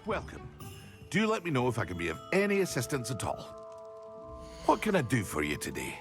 Welcome. Do let me know if I can be of any assistance at all. What can I do for you today?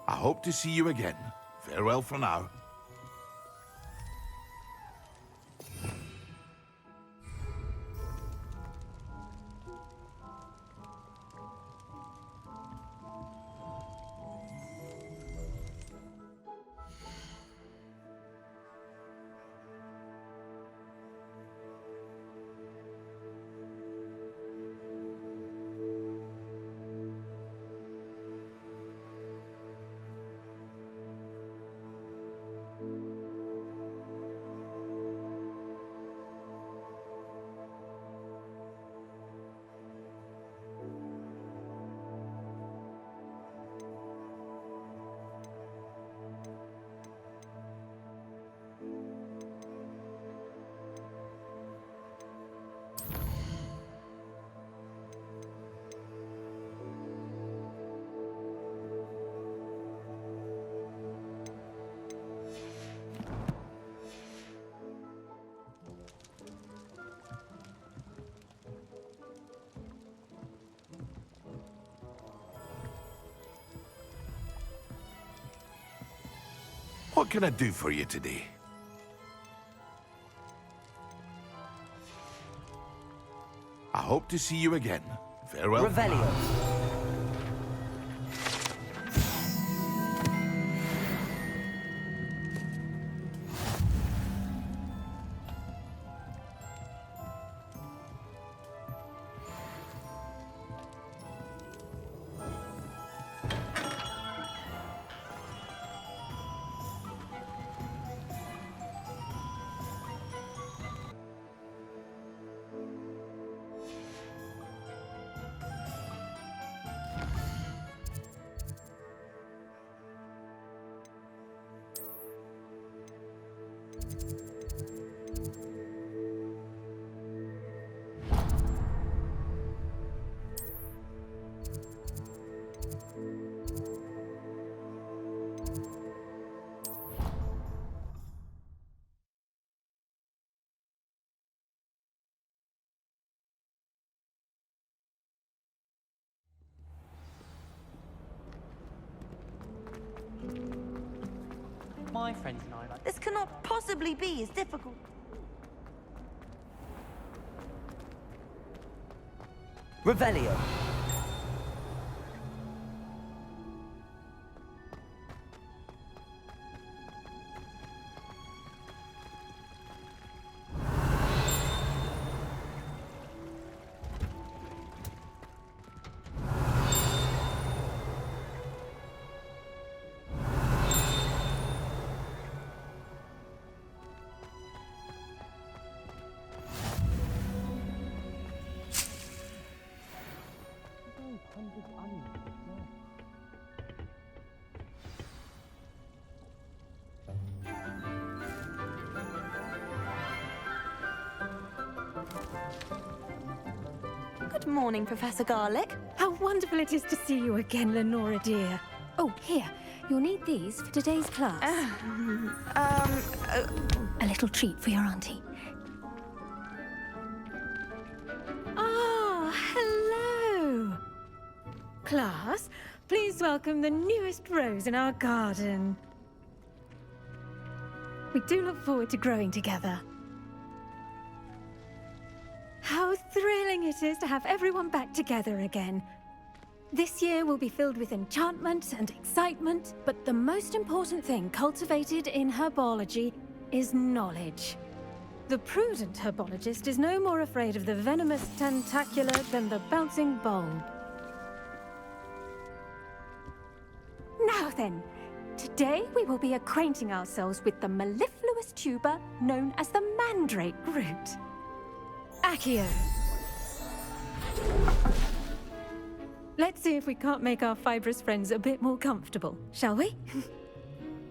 I hope to see you again. Farewell for now. What can I do for you today? I hope to see you again. Farewell. Revelio. My friends and I like This cannot possibly be as difficult. Revelio. Good morning, Professor Garlic. How wonderful it is to see you again, Lenora dear. Oh, here. You'll need these for today's class. A little treat for your auntie. Ah, hello. Class, please welcome the newest rose in our garden. We do look forward to growing together. How thrilling it is to have everyone back together again. This year will be filled with enchantment and excitement, but the most important thing cultivated in herbology is knowledge. The prudent herbologist is no more afraid of the venomous tentacular than the bouncing bulb. Now then, today we will be acquainting ourselves with the mellifluous tuber known as the mandrake root. Accio. Let's see if we can't make our fibrous friends a bit more comfortable, shall we?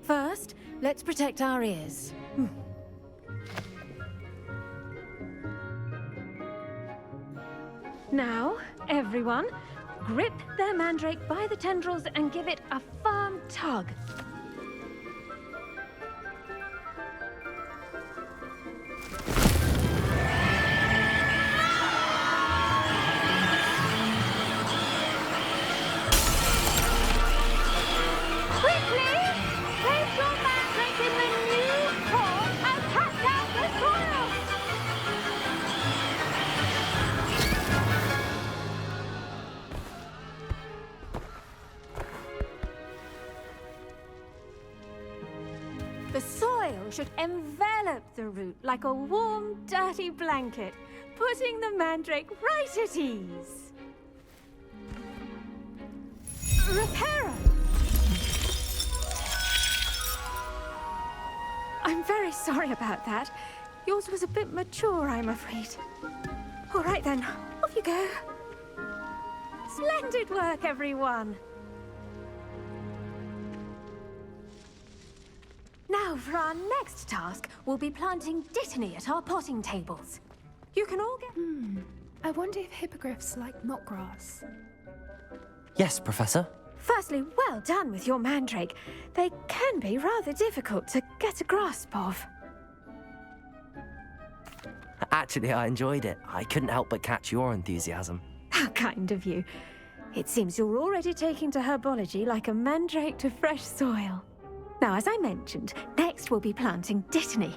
First, let's protect our ears. Now, everyone, grip their mandrake by the tendrils and give it a firm tug. Quickly! Place your mandrake in the new form and cut down the soil! The soil should envelop the root like a warm, dirty blanket, putting the mandrake right at ease. Reparo! I'm very sorry about that. Yours was a bit mature, I'm afraid. All right then, off you go. Splendid work, everyone. Now, for our next task, we'll be planting dittany at our potting tables. You can all get... I wonder if hippogriffs like knotgrass. Yes, Professor. Firstly, well done with your mandrake. They can be rather difficult to get a grasp of. Actually, I enjoyed it. I couldn't help but catch your enthusiasm. How kind of you. It seems you're already taking to herbology like a mandrake to fresh soil. Now, as I mentioned, next we'll be planting dittany.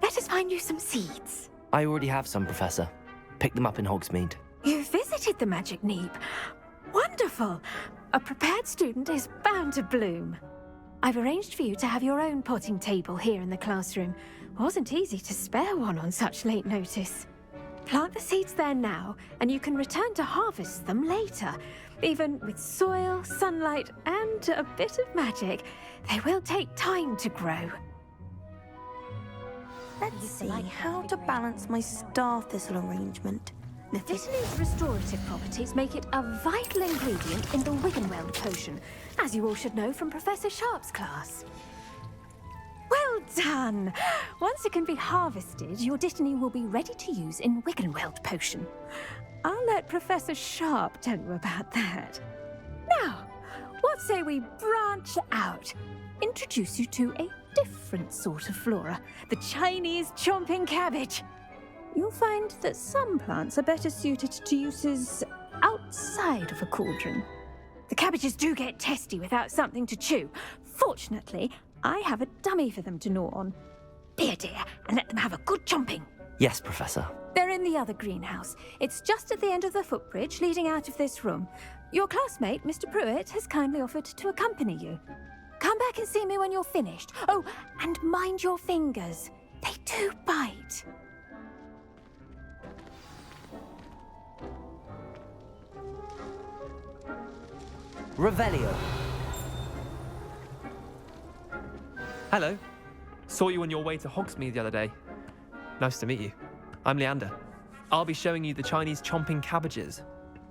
Let us find you some seeds. I already have some, Professor. Picked them up in Hogsmeade. You visited the Magic Neep. Wonderful! A prepared student is bound to bloom. I've arranged for you to have your own potting table here in the classroom. Wasn't easy to spare one on such late notice. Plant the seeds there now, and you can return to harvest them later. Even with soil, sunlight, and a bit of magic, they will take time to grow. Let's see how to balance my star thistle arrangement. Dittany's restorative properties make it a vital ingredient in the Wiggenweld potion, as you all should know from Professor Sharp's class. Well done! Once it can be harvested, your dittany will be ready to use in Wiggenweld potion. I'll let Professor Sharp tell you about that. Now, what say we branch out? Introduce you to a different sort of flora, the Chinese chomping cabbage. You'll find that some plants are better suited to uses outside of a cauldron. The cabbages do get testy without something to chew. Fortunately, I have a dummy for them to gnaw on. Be a dear and let them have a good chomping. Yes, Professor. They're in the other greenhouse. It's just at the end of the footbridge leading out of this room. Your classmate, Mr. Pruitt, has kindly offered to accompany you. Come back and see me when you're finished. Oh, and mind your fingers. They do bite. Revelio. Hello. Saw you on your way to Hogsmeade the other day. Nice to meet you. I'm Leander. I'll be showing you the Chinese chomping cabbages.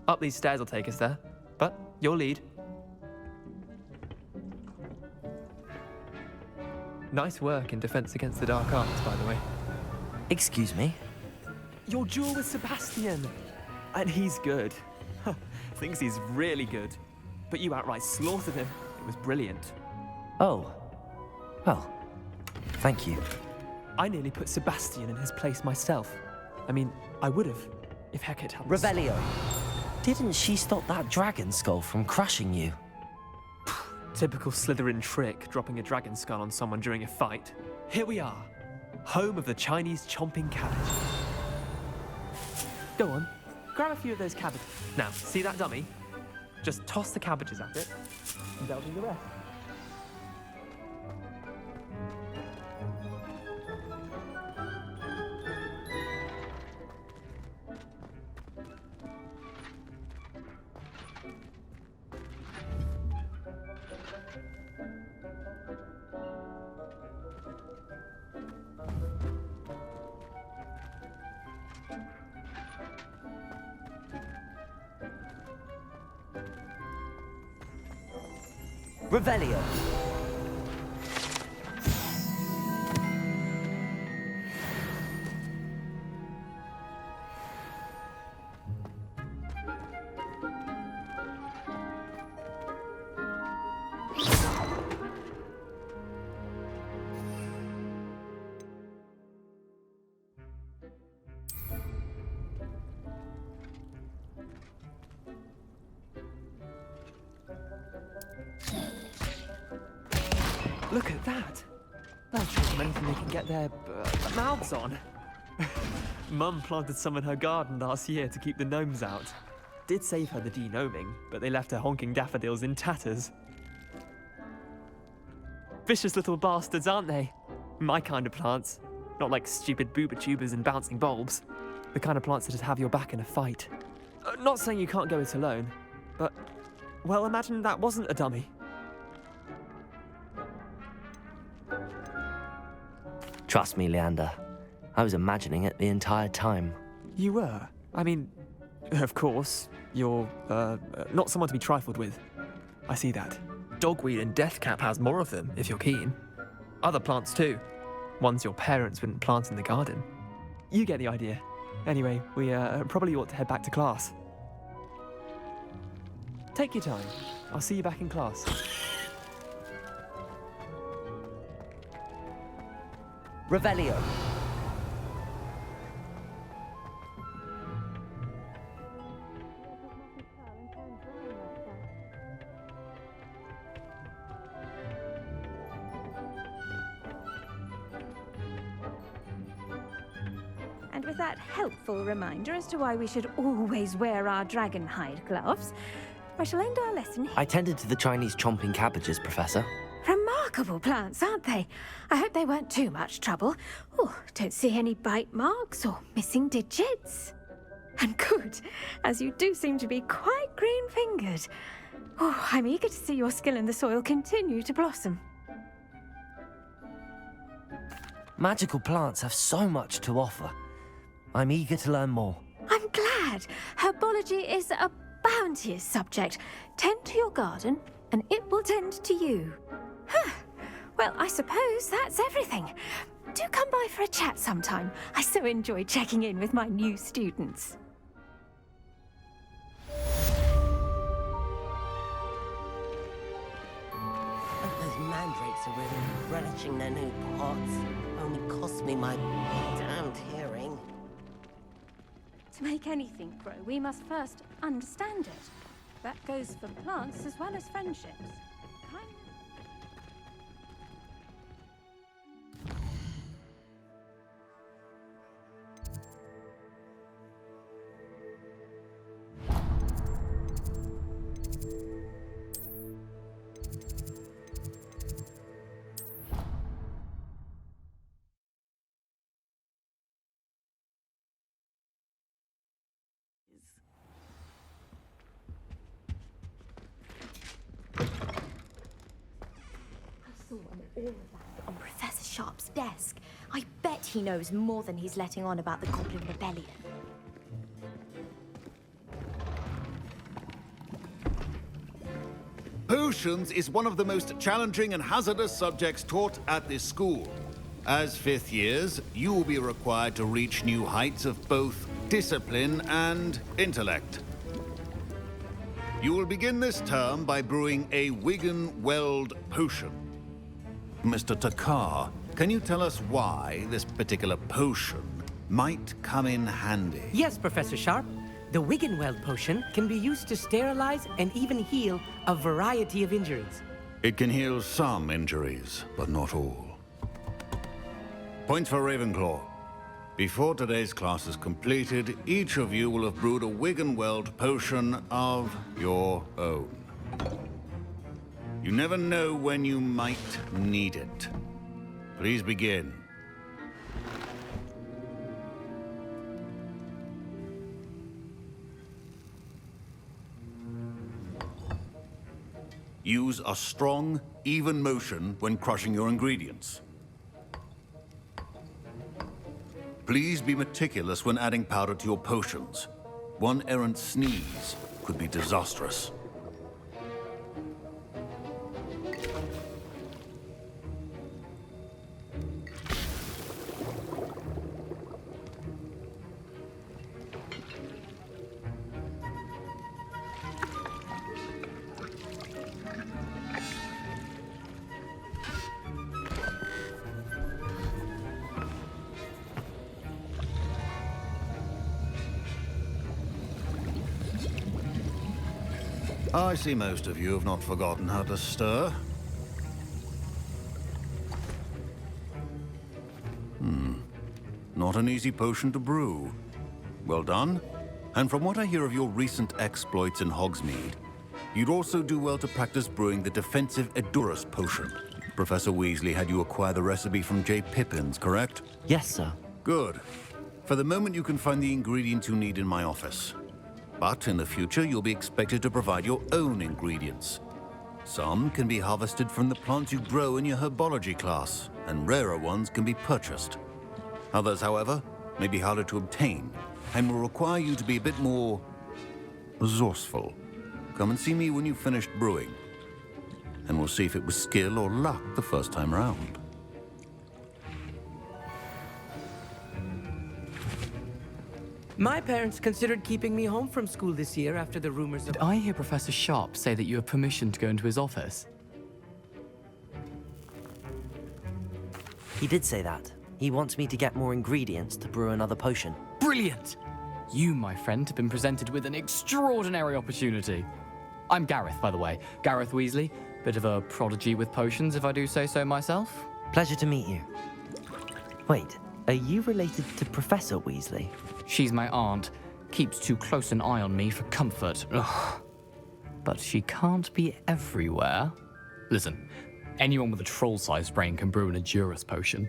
Up these stairs will take us there, but your lead. Nice work in Defense Against the Dark Arts, by the way. Excuse me? Your duel with Sebastian! And he's good. Thinks he's really good. But you outright slaughtered him. It was brilliant. Oh. Well, thank you. I nearly put Sebastian in his place myself. I mean, I would have, if Hecate hadn't... Revelio. Didn't she stop that dragon skull from crushing you? Typical Slytherin trick, dropping a dragon skull on someone during a fight. Here we are, home of the Chinese chomping cabbage. Go on, grab a few of those cabbages. Now, see that dummy? Just toss the cabbages at it, and they'll do the rest. Revelio. Look at that! They'll show them anything they can get their mouths on. Mum planted some in her garden last year to keep the gnomes out. Did save her the de-gnoming, but they left her honking daffodils in tatters. Vicious little bastards, aren't they? My kind of plants. Not like stupid booba tubers and bouncing bulbs. The kind of plants that just have your back in a fight. Not saying you can't go it alone, but, well, imagine that wasn't a dummy. Trust me, Leander. I was imagining it the entire time. You were? I mean, of course, you're, not someone to be trifled with. I see that. Dogweed and deathcap has more of them, if you're keen. Other plants too. Ones your parents wouldn't plant in the garden. You get the idea. Anyway, we, probably ought to head back to class. Take your time. I'll see you back in class. Revelio. And with that helpful reminder as to why we should always wear our dragon hide gloves, I shall end our lesson here. I tended to the Chinese chomping cabbages, Professor. Remarkable plants, aren't they? I hope they weren't too much trouble. Oh, don't see any bite marks or missing digits. And good, as you do seem to be quite green-fingered. Oh, I'm eager to see your skill in the soil continue to blossom. Magical plants have so much to offer. I'm eager to learn more. I'm glad. Herbology is a bounteous subject. Tend to your garden, and it will tend to you. Huh. Well, I suppose that's everything. Do come by for a chat sometime. I so enjoy checking in with my new students. Those mandrakes are really relishing their new pots. Only cost me my damned hearing. To make anything grow, we must first understand it. That goes for plants as well as friendships. All of that on Professor Sharp's desk. I bet he knows more than he's letting on about the Goblin Rebellion. Potions is one of the most challenging and hazardous subjects taught at this school. As fifth years, you will be required to reach new heights of both discipline and intellect. You will begin this term by brewing a Wigan-Weld potion. Mr. Takar, can you tell us why this particular potion might come in handy? Yes, Professor Sharp. The Wiggenweld potion can be used to sterilize and even heal a variety of injuries. It can heal some injuries, but not all. Points for Ravenclaw. Before today's class is completed, each of you will have brewed a Wiggenweld potion of your own. You never know when you might need it. Please begin. Use a strong, even motion when crushing your ingredients. Please be meticulous when adding powder to your potions. One errant sneeze could be disastrous. I see most of you have not forgotten how to stir. Not an easy potion to brew. Well done. And from what I hear of your recent exploits in Hogsmeade, you'd also do well to practice brewing the defensive Edurus potion. Professor Weasley had you acquire the recipe from J. Pippin's, correct? Yes, sir. Good. For the moment, you can find the ingredients you need in my office. But in the future, you'll be expected to provide your own ingredients. Some can be harvested from the plants you grow in your herbology class, and rarer ones can be purchased. Others, however, may be harder to obtain, and will require you to be a bit more resourceful. Come and see me when you've finished brewing, and we'll see if it was skill or luck the first time around. My parents considered keeping me home from school this year after the rumors of... Did I hear Professor Sharp say that you have permission to go into his office? He did say that. He wants me to get more ingredients to brew another potion. Brilliant! You, my friend, have been presented with an extraordinary opportunity. I'm Gareth, by the way. Gareth Weasley. Bit of a prodigy with potions, if I do say so myself. Pleasure to meet you. Wait, are you related to Professor Weasley? She's my aunt. Keeps too close an eye on me for comfort. Ugh. But she can't be everywhere. Listen, anyone with a troll-sized brain can brew an Edurus potion.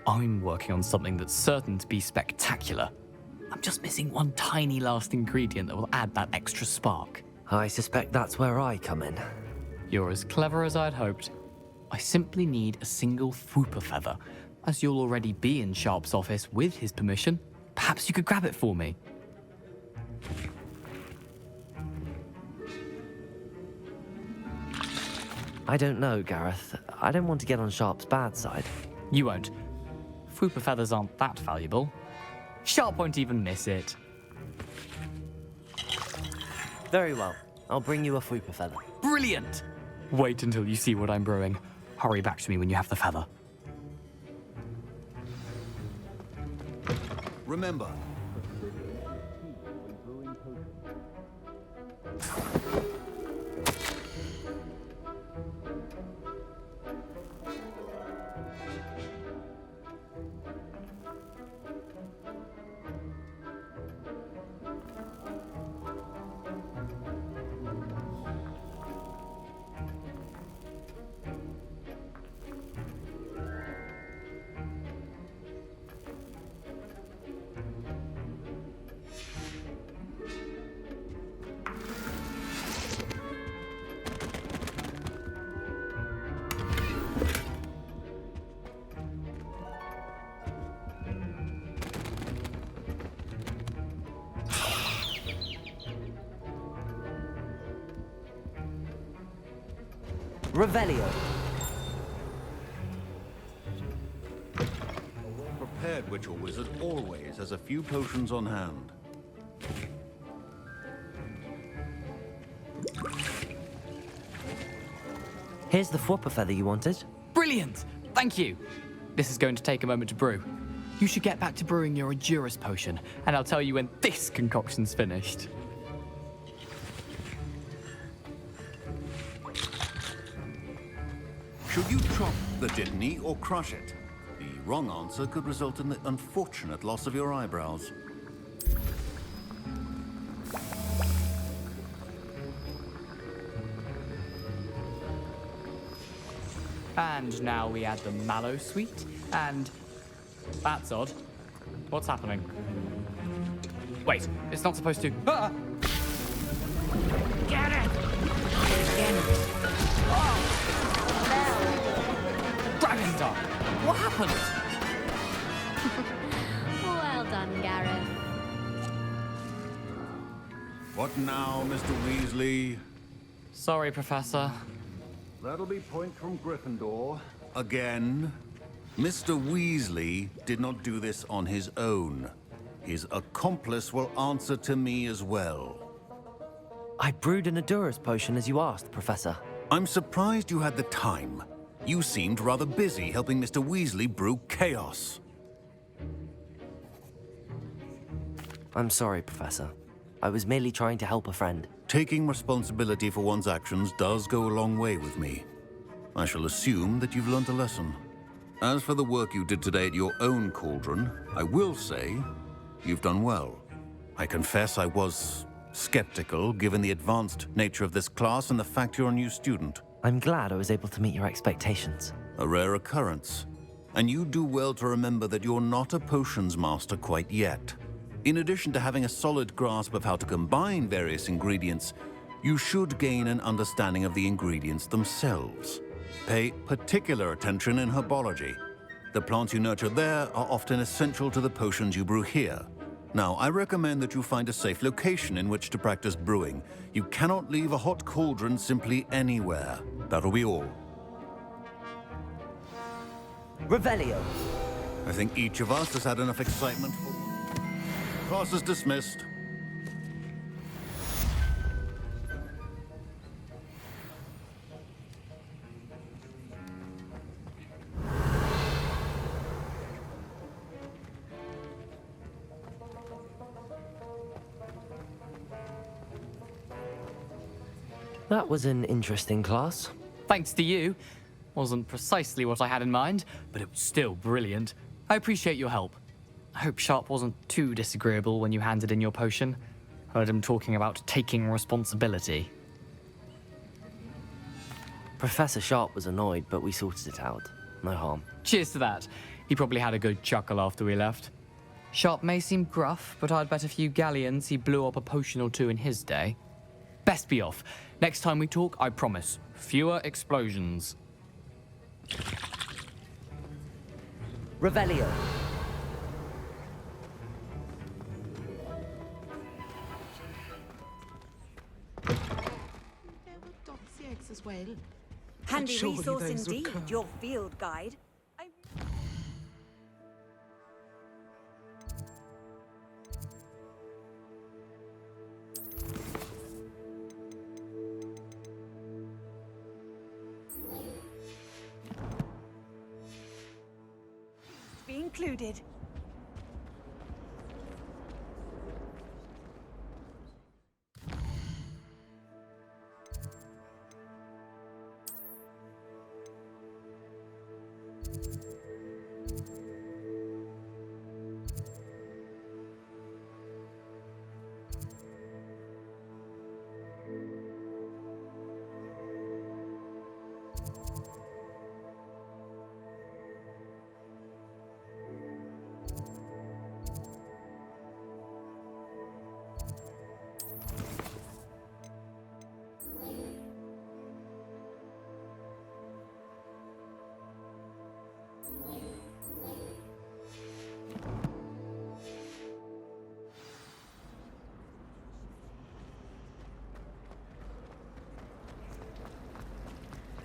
I'm working on something that's certain to be spectacular. I'm just missing one tiny last ingredient that will add that extra spark. I suspect that's where I come in. You're as clever as I'd hoped. I simply need a single Fwooper feather. As you'll already be in Sharp's office with his permission, perhaps you could grab it for me. I don't know, Gareth. I don't want to get on Sharp's bad side. You won't. Fwooper feathers aren't that valuable. Sharp won't even miss it. Very well. I'll bring you a Fwooper feather. Brilliant! Wait until you see what I'm brewing. Hurry back to me when you have the feather. Remember, Revelio. prepared witch or wizard always has a few potions on hand. Here's the Fwooper feather you wanted. Brilliant! Thank you! This is going to take a moment to brew. You should get back to brewing your Edurus potion, and I'll tell you when this concoction's finished. Should you chop the Dittany or crush it? The wrong answer could result in the unfortunate loss of your eyebrows. And now we add the mallow sweet, and... That's odd. What's happening? Wait, it's not supposed to... Ah! Get it! Again. Oh! Dragon Dog! What happened? Well done, Gareth. What now, Mr. Weasley? Sorry, Professor. That'll be point from Gryffindor. Again. Mr. Weasley did not do this on his own. His accomplice will answer to me as well. I brewed an Adurus potion as you asked, Professor. I'm surprised you had the time. You seemed rather busy helping Mr. Weasley brew chaos. I'm sorry, Professor. I was merely trying to help a friend. Taking responsibility for one's actions does go a long way with me. I shall assume that you've learned a lesson. As for the work you did today at your own cauldron, I will say you've done well. I confess I was skeptical, given the advanced nature of this class and the fact you're a new student. I'm glad I was able to meet your expectations. A rare occurrence. And you do well to remember that you're not a potions master quite yet. In addition to having a solid grasp of how to combine various ingredients, you should gain an understanding of the ingredients themselves. Pay particular attention in herbology. The plants you nurture there are often essential to the potions you brew here. Now, I recommend that you find a safe location in which to practice brewing. You cannot leave a hot cauldron simply anywhere. That'll be all. Revelio. I think each of us has had enough excitement for... Class is dismissed. That was an interesting class. Thanks to you. Wasn't precisely what I had in mind, but it was still brilliant. I appreciate your help. I hope Sharp wasn't too disagreeable when you handed in your potion. Heard him talking about taking responsibility. Professor Sharp was annoyed, but we sorted it out. No harm. Cheers to that. He probably had a good chuckle after we left. Sharp may seem gruff, but I'd bet a few galleons he blew up a potion or two in his day. Best be off. Next time we talk, I promise, fewer explosions. Revelio. As well. Handy resource indeed, your field guide. Be included.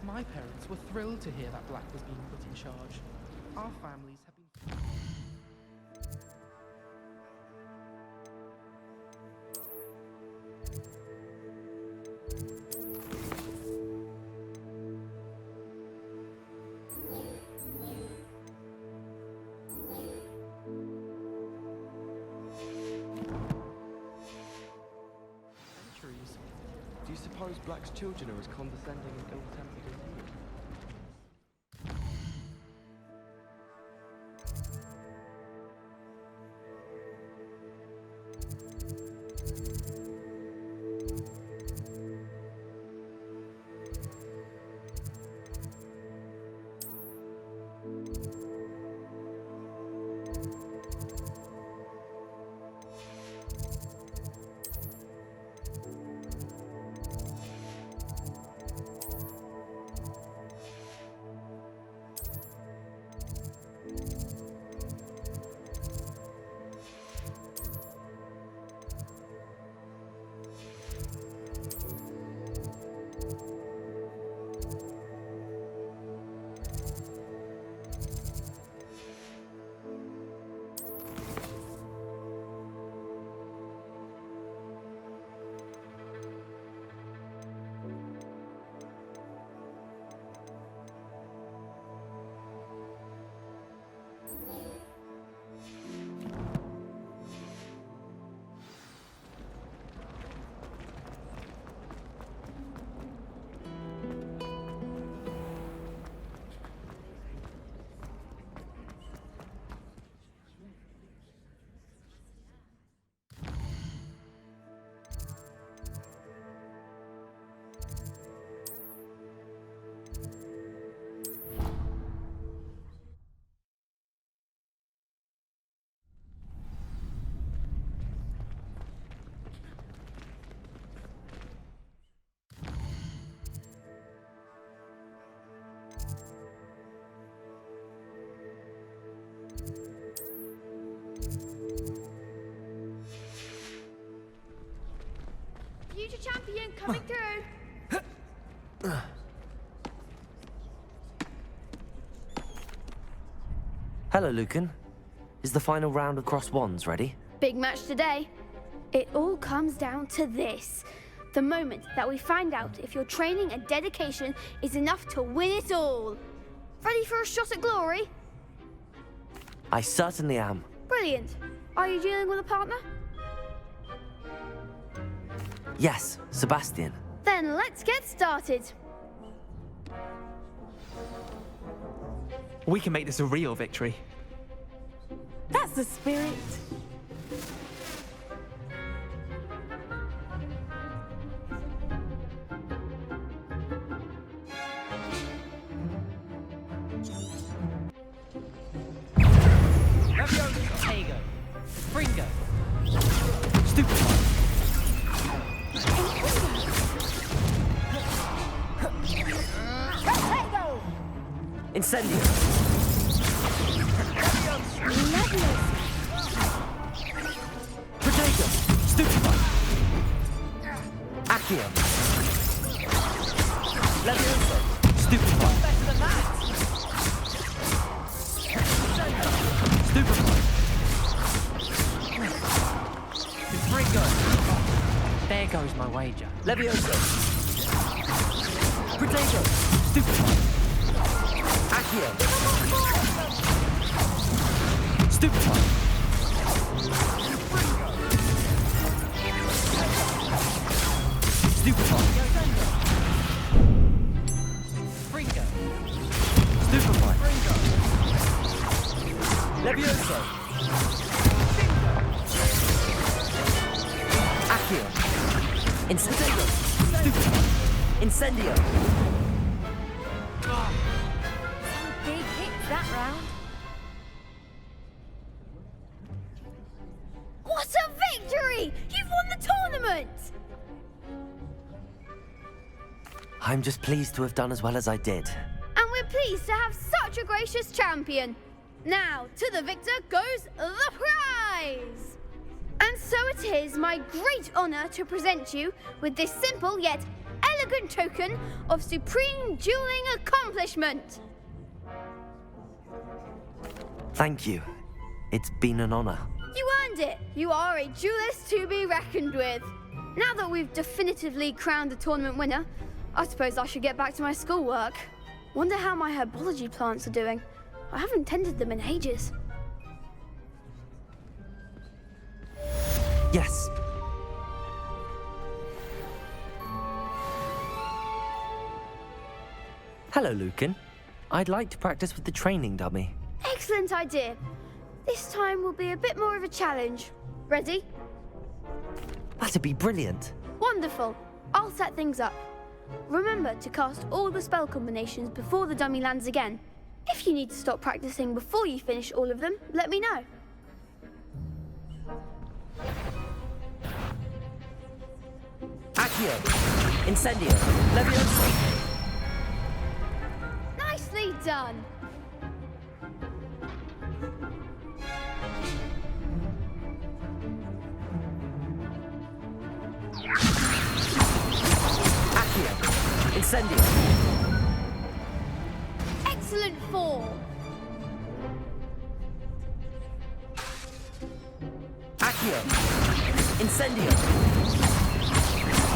My parents were thrilled to hear that Black was being put in charge. Our families have been... centuries. Do you suppose Black's children are as condescending and ill-tempered as he is? coming through. Hello, Lucan. Is the final round of cross wands ready? Big match today. It all comes down to this. The moment that we find out if your training and dedication is enough to win it all. Ready for a shot at glory? I certainly am. Brilliant. Are you dealing with a partner? Yes, Sebastian. Then let's get started. We can make this a real victory. That's the spirit. Tego. Fringo. Stupid. Incendio. Protego. Stupefy. Accio. Levioso. Stupefy. Better than that. Stupefy. Fringo. There goes my wager. Levioso. Protego. Stupefy. Accio. Stupefy. Stupefy. Fringo. Stupefy. Levioso. Accio. Incendio. Stupefy. Incendio. Big hits that round. What a victory! You've won the tournament! I'm just pleased to have done as well as I did. And we're pleased to have such a gracious champion. Now, to the victor goes the prize! And so it is my great honor to present you with this simple yet elegant token of supreme dueling accomplishment. Thank you. It's been an honor. You earned it. You are a duelist to be reckoned with. Now that we've definitively crowned the tournament winner, I suppose I should get back to my schoolwork. Wonder how my herbology plants are doing. I haven't tended them in ages. Yes. Hello, Lucan. I'd like to practice with the training dummy. Excellent idea. This time will be a bit more of a challenge. Ready? That'd be brilliant. Wonderful. I'll set things up. Remember to cast all the spell combinations before the dummy lands again. If you need to stop practicing before you finish all of them, let me know. Accio. Incendio. Levioso. Nicely done. Accio. Incendio. Excellent fall. Accio. Incendio.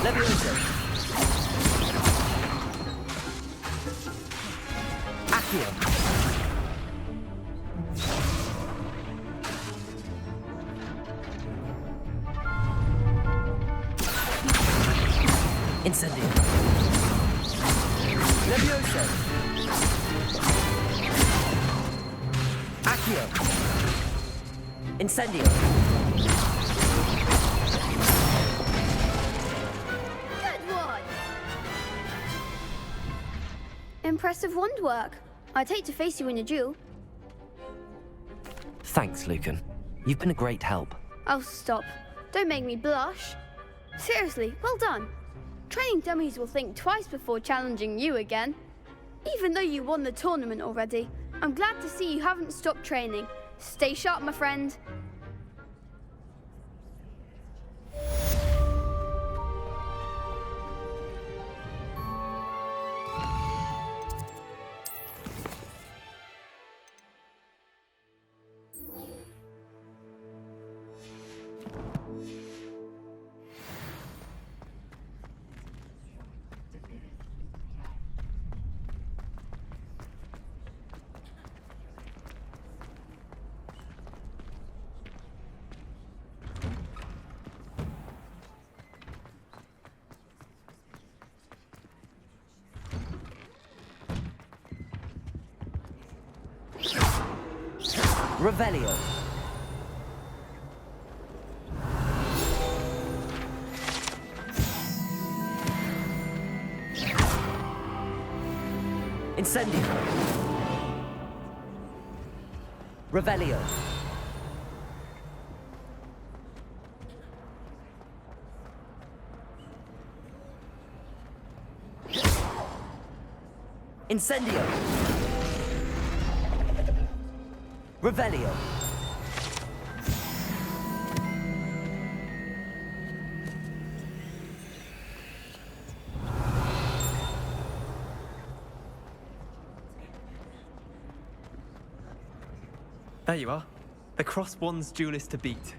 Levioso. Accio. Incendio. Levioso. Accio. Incendio. Good one. Impressive wand work. I'd hate to face you in a duel. Thanks, Lucan. You've been a great help. Oh, stop. Don't make me blush. Seriously, well done. Training dummies will think twice before challenging you again. Even though you won the tournament already, I'm glad to see you haven't stopped training. Stay sharp, my friend. Revelio. Incendio. Revelio. Incendio. Revelio. There you are. The Cross Wands duelist to beat.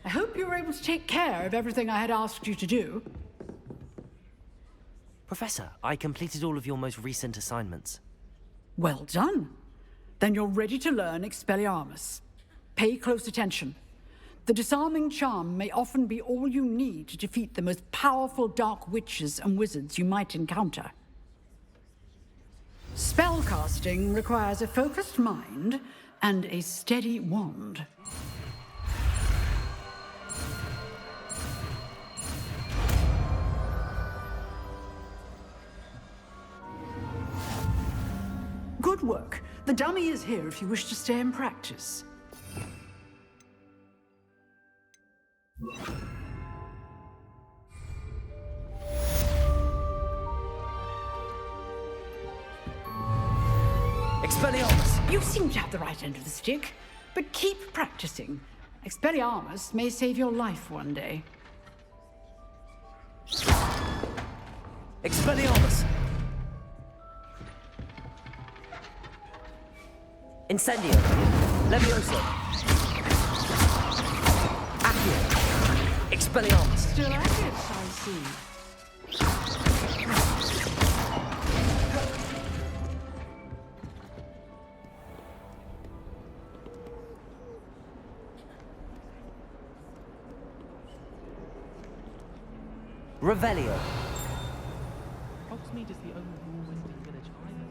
I hope you were able to take care of everything I had asked you to do. Professor, I completed all of your most recent assignments. Well done. Then you're ready to learn Expelliarmus. Pay close attention. The disarming charm may often be all you need to defeat the most powerful dark witches and wizards you might encounter. Spellcasting requires a focused mind and a steady wand. Good work. The dummy is here if you wish to stay and practice. Expelliarmus! You seem to have the right end of the stick, but keep practicing. Expelliarmus may save your life one day. Expelliarmus! Incendio. Levioso. Accio. Expelliarmus. Still at it, I see. Revelio. Hogsmeade is the only war-wizarding village I know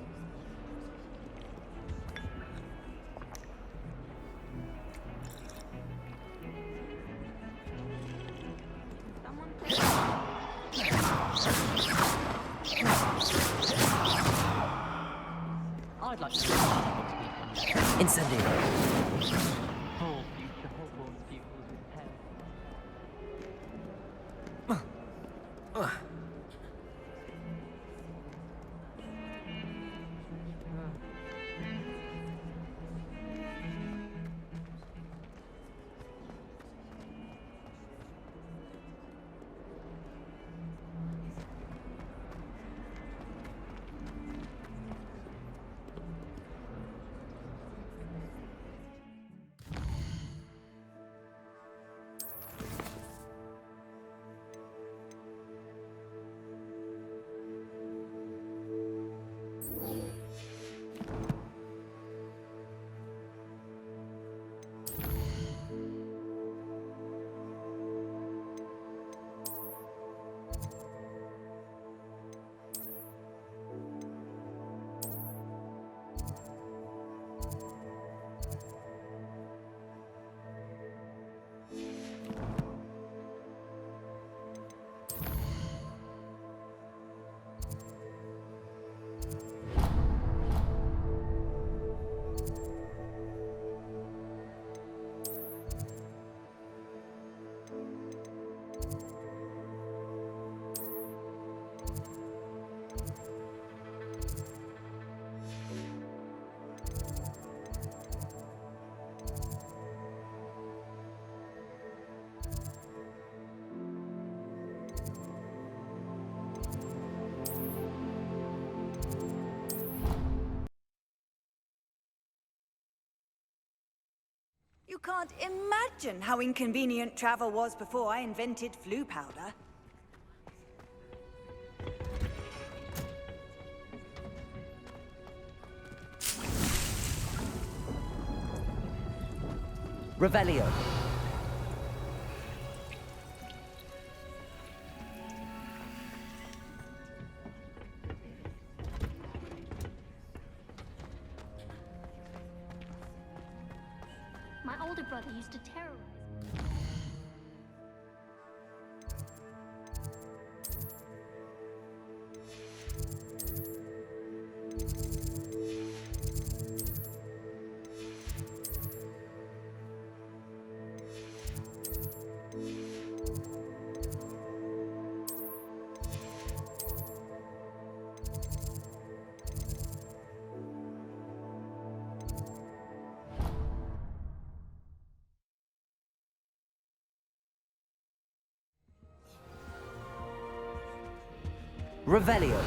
I'd like to see Hogsmeade one day. Incendio. Poor future Hogwarts pupils with hair. can't imagine how inconvenient travel was before I invented flu powder. Revelio. My older brother used to terrorize. Revelio.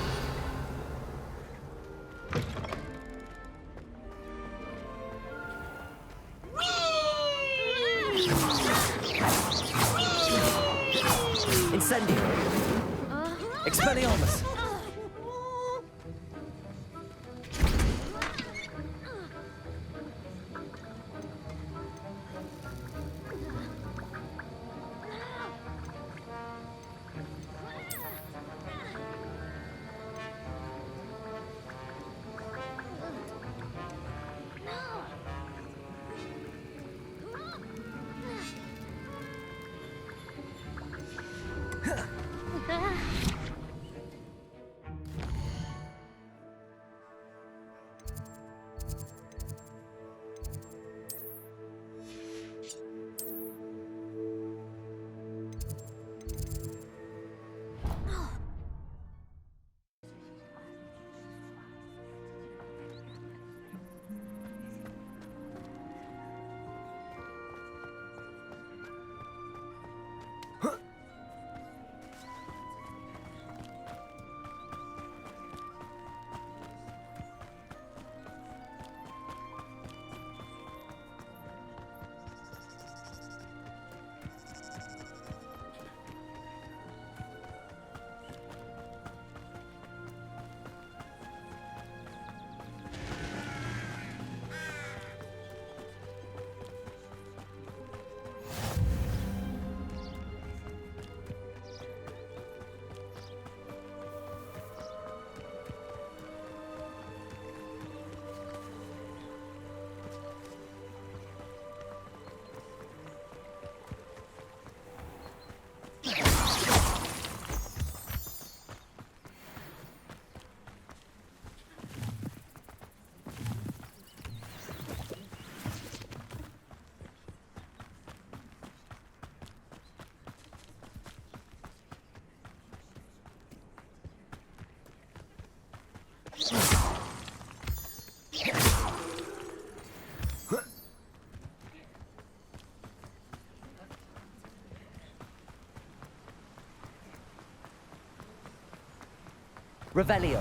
Incendio. Expelliarmus. Revelio.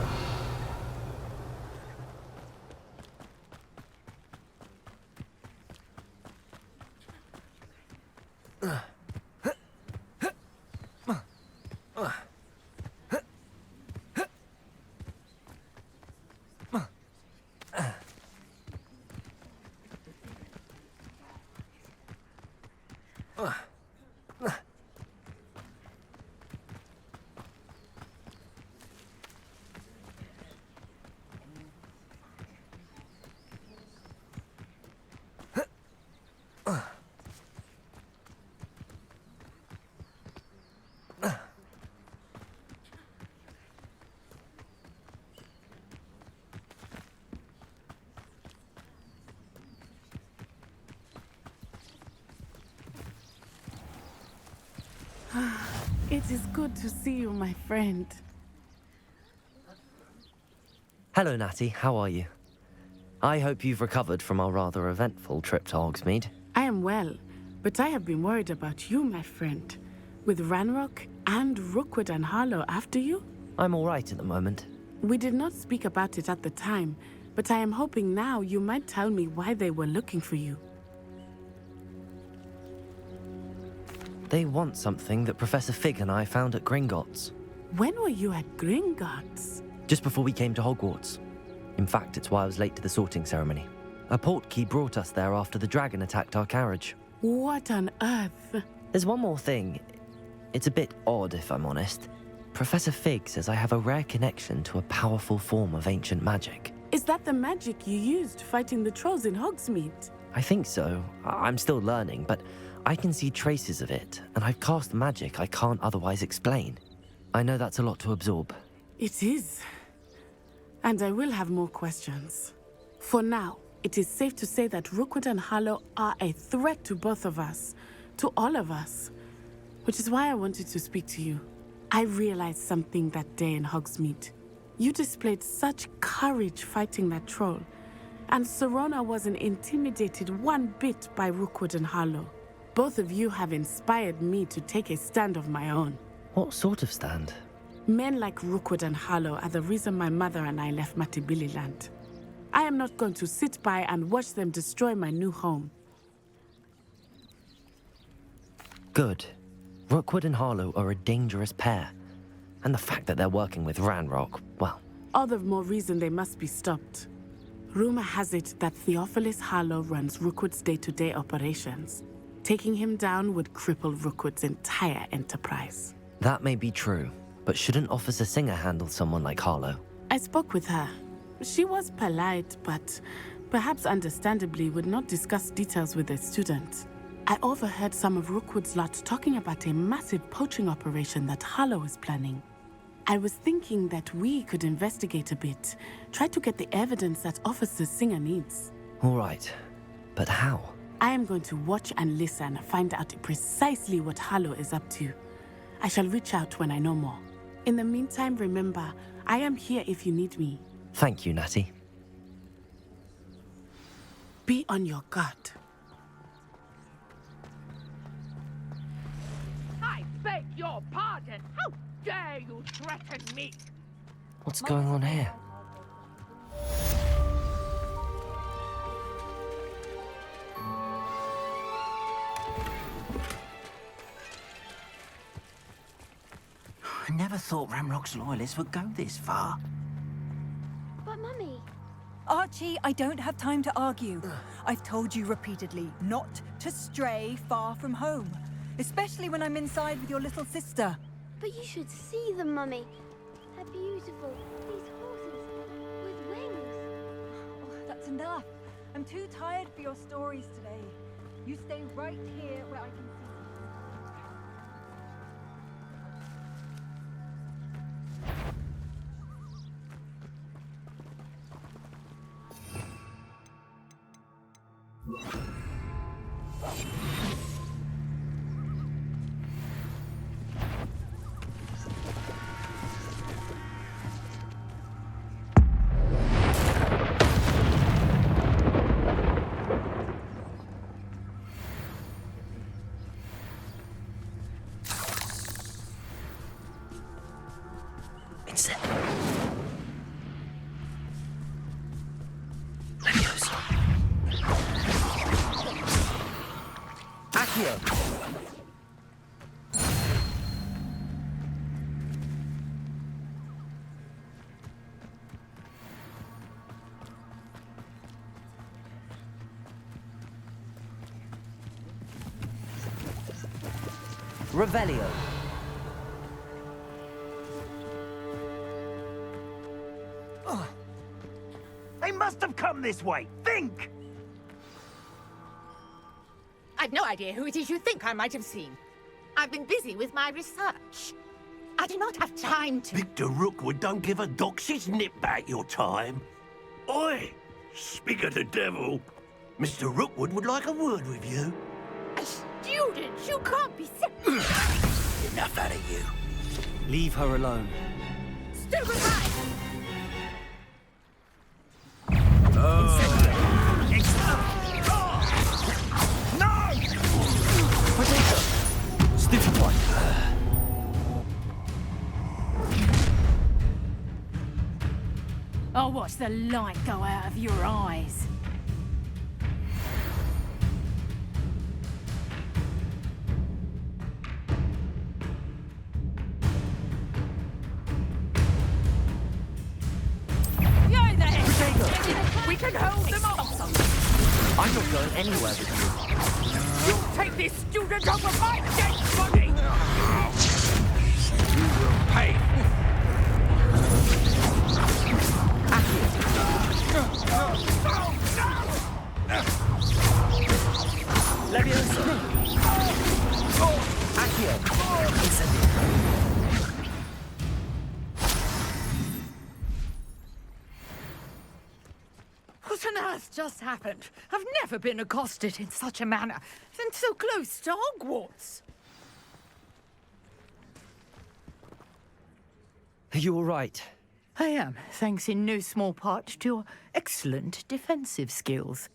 It is good to see you, my friend. Hello, Natty. How are you? I hope you've recovered from our rather eventful trip to Hogsmeade. I am well, but I have been worried about you, my friend. With Ranrock and Rookwood and Harlow after you? I'm all right at the moment. We did not speak about it at the time, but I am hoping now you might tell me why they were looking for you. They want something that Professor Fig and I found at Gringotts. When were you at Gringotts? Just before we came to Hogwarts. In fact, it's why I was late to the sorting ceremony. A portkey brought us there after the dragon attacked our carriage. What on earth? There's one more thing. It's a bit odd, if I'm honest. Professor Fig says I have a rare connection to a powerful form of ancient magic. Is that the magic you used fighting the trolls in Hogsmeade? I think so. I'm still learning, but I can see traces of it, and I've cast magic I can't otherwise explain. I know that's a lot to absorb. It is. And I will have more questions. For now, it is safe to say that Rookwood and Harlow are a threat to both of us, to all of us, which is why I wanted to speak to you. I realized something that day in Hogsmeade. You displayed such courage fighting that troll, and Serona wasn't intimidated one bit by Rookwood and Harlow. Both of you have inspired me to take a stand of my own. What sort of stand? Men like Rookwood and Harlow are the reason my mother and I left Matabeleland. I am not going to sit by and watch them destroy my new home. Good. Rookwood and Harlow are a dangerous pair. And the fact that they're working with Ranrock, well... All the more reason they must be stopped. Rumor has it that Theophilus Harlow runs Rookwood's day-to-day operations. Taking him down would cripple Rookwood's entire enterprise. That may be true, but shouldn't Officer Singer handle someone like Harlow? I spoke with her. She was polite, but perhaps understandably would not discuss details with a student. I overheard some of Rookwood's lot talking about a massive poaching operation that Harlow is planning. I was thinking that we could investigate a bit, try to get the evidence that Officer Singer needs. All right, but how? I am going to watch and listen, find out precisely what Harlow is up to. I shall reach out when I know more. In the meantime, remember, I am here if you need me. Thank you, Natty. Be on your guard. I beg your pardon. How dare you threaten me? What's going on here? I never thought Ramrock's loyalists would go this far. But Mummy... Archie, I don't have time to argue. I've told you repeatedly not to stray far from home, especially when I'm inside with your little sister. But you should see them, Mummy. They're beautiful. These horses with wings. Oh, that's enough. I'm too tired for your stories today. You stay right here where I can see you. Revelio. They must have come this way. Think! I've no idea who it is you think I might have seen. I've been busy with my research. I do not have time to... Victor Rookwood don't give a doxy's nip back your time. Oi! Speak of the devil. Mr. Rookwood would like a word with you. A student? You can't be... Enough out of you. Leave her alone. Stupid rat! Stiffy one. I'll watch the light go out of your eyes. can hold them off! I'm not going anywhere with you. You take this student over my dead body! You will pay. Leviosa! Accio! Incendio! What on earth just happened? I've never been accosted in such a manner, and so close to Hogwarts. Are you all right? I am, thanks in no small part to your excellent defensive skills.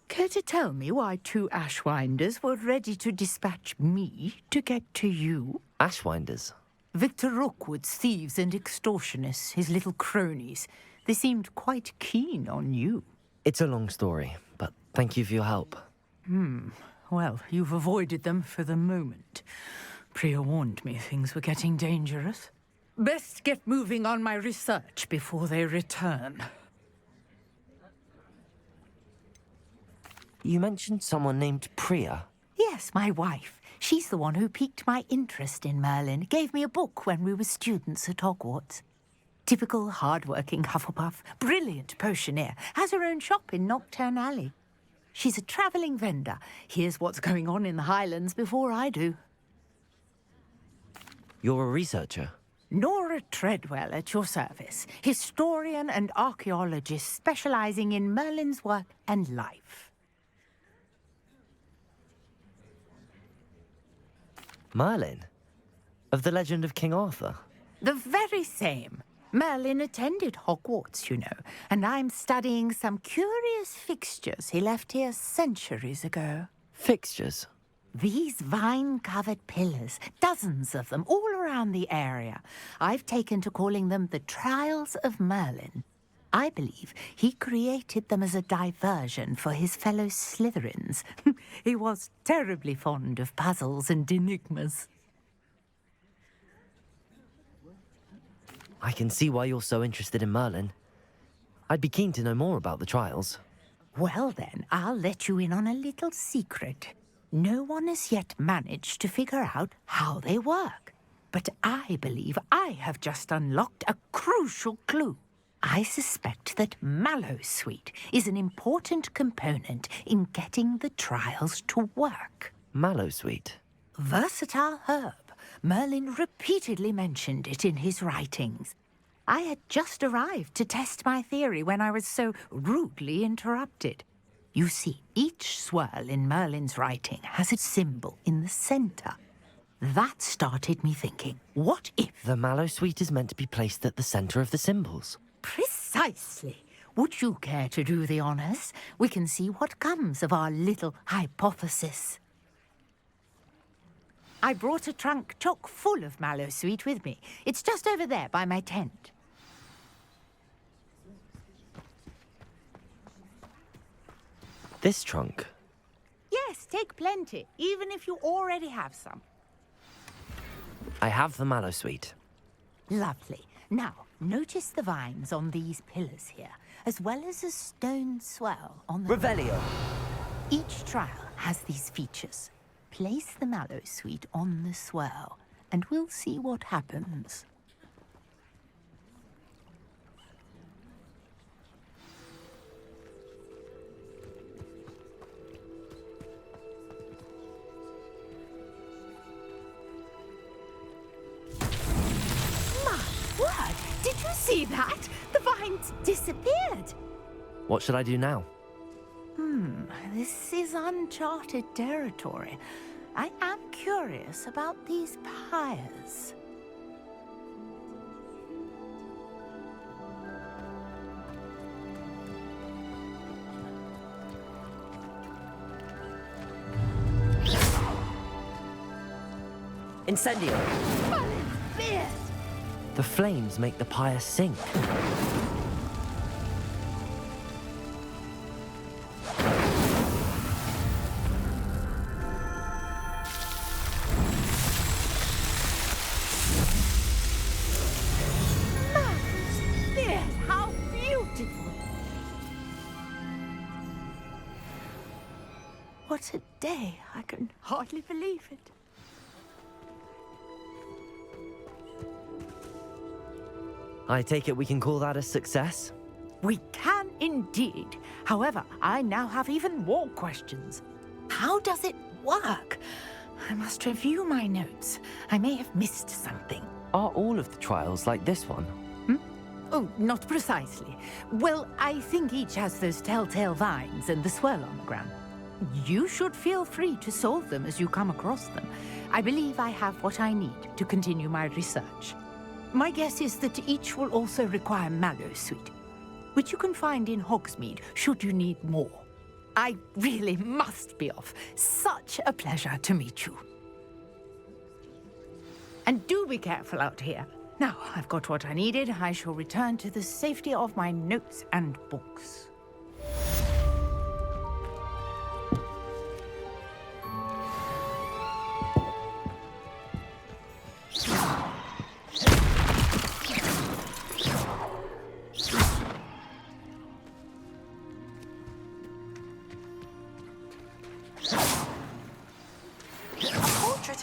Care to tell me why 2 Ashwinders were ready to dispatch me to get to you? Ashwinders? Victor Rookwood's thieves and extortionists, his little cronies. They seemed quite keen on you. It's a long story, but thank you for your help. Well, you've avoided them for the moment. Priya warned me things were getting dangerous. Best get moving on my research before they return. You mentioned someone named Priya. Yes, my wife. She's the one who piqued my interest in Merlin. Gave me a book when we were students at Hogwarts. Typical hard-working Hufflepuff, brilliant potioneer, has her own shop in Knockturn Alley. She's a travelling vendor. Hears what's going on in the Highlands before I do. You're a researcher? Nora Treadwell at your service, historian and archaeologist specialising in Merlin's work and life. Merlin? Of the legend of King Arthur? The very same. Merlin attended Hogwarts, you know, and I'm studying some curious fixtures he left here centuries ago. Fixtures? These vine-covered pillars, dozens of them, all around the area. I've taken to calling them the Trials of Merlin. I believe he created them as a diversion for his fellow Slytherins. He was terribly fond of puzzles and enigmas. I can see why you're so interested in Merlin. I'd be keen to know more about the trials. Well then, I'll let you in on a little secret. No one has yet managed to figure out how they work. But I believe I have just unlocked a crucial clue. I suspect that Mallowsweet is an important component in getting the trials to work. Mallowsweet? Versatile herb. Merlin repeatedly mentioned it in his writings. I had just arrived to test my theory when I was so rudely interrupted. You see, each swirl in Merlin's writing has a symbol in the centre. That started me thinking, what if... The Mallowsweet is meant to be placed at the centre of the symbols. Precisely. Would you care to do the honours? We can see what comes of our little hypothesis. I brought a trunk chock full of Mallowsweet with me. It's just over there by my tent. This trunk? Yes, take plenty, even if you already have some. I have the Mallowsweet. Lovely. Now, notice the vines on these pillars here, as well as a stone swell on the... Revelio! Each trial has these features. Place the Mallowsweet on the swirl, and we'll see what happens. My word! Did you see that? The vines disappeared! What should I do now? This is uncharted territory. I am curious about these pyres. Incendio! The flames make the pyre sink. day. I can hardly believe it. I take it we can call that a success? We can indeed. However, I now have even more questions. How does it work? I must review my notes. I may have missed something. Are all of the trials like this one? Oh, not precisely. Well, I think each has those telltale vines and the swirl on the ground. You should feel free to solve them as you come across them. I believe I have what I need to continue my research. My guess is that each will also require mallow sweet, which you can find in Hogsmeade should you need more. I really must be off. Such a pleasure to meet you. And do be careful out here. Now, I've got what I needed. I shall return to the safety of my notes and books.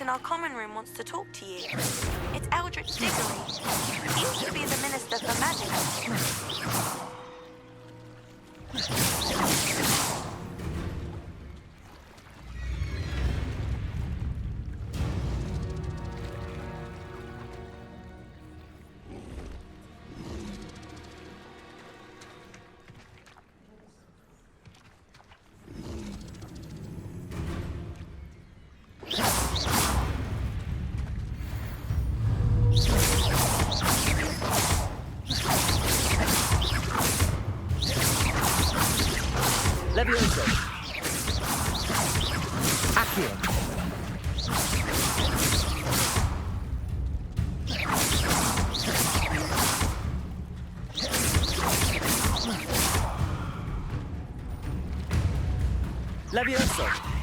In our common room wants to talk to you. It's Eldritch Diggory. He used to be the Minister for Magic. Levioso. Accio. Levioso.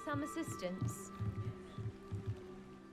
Some assistance.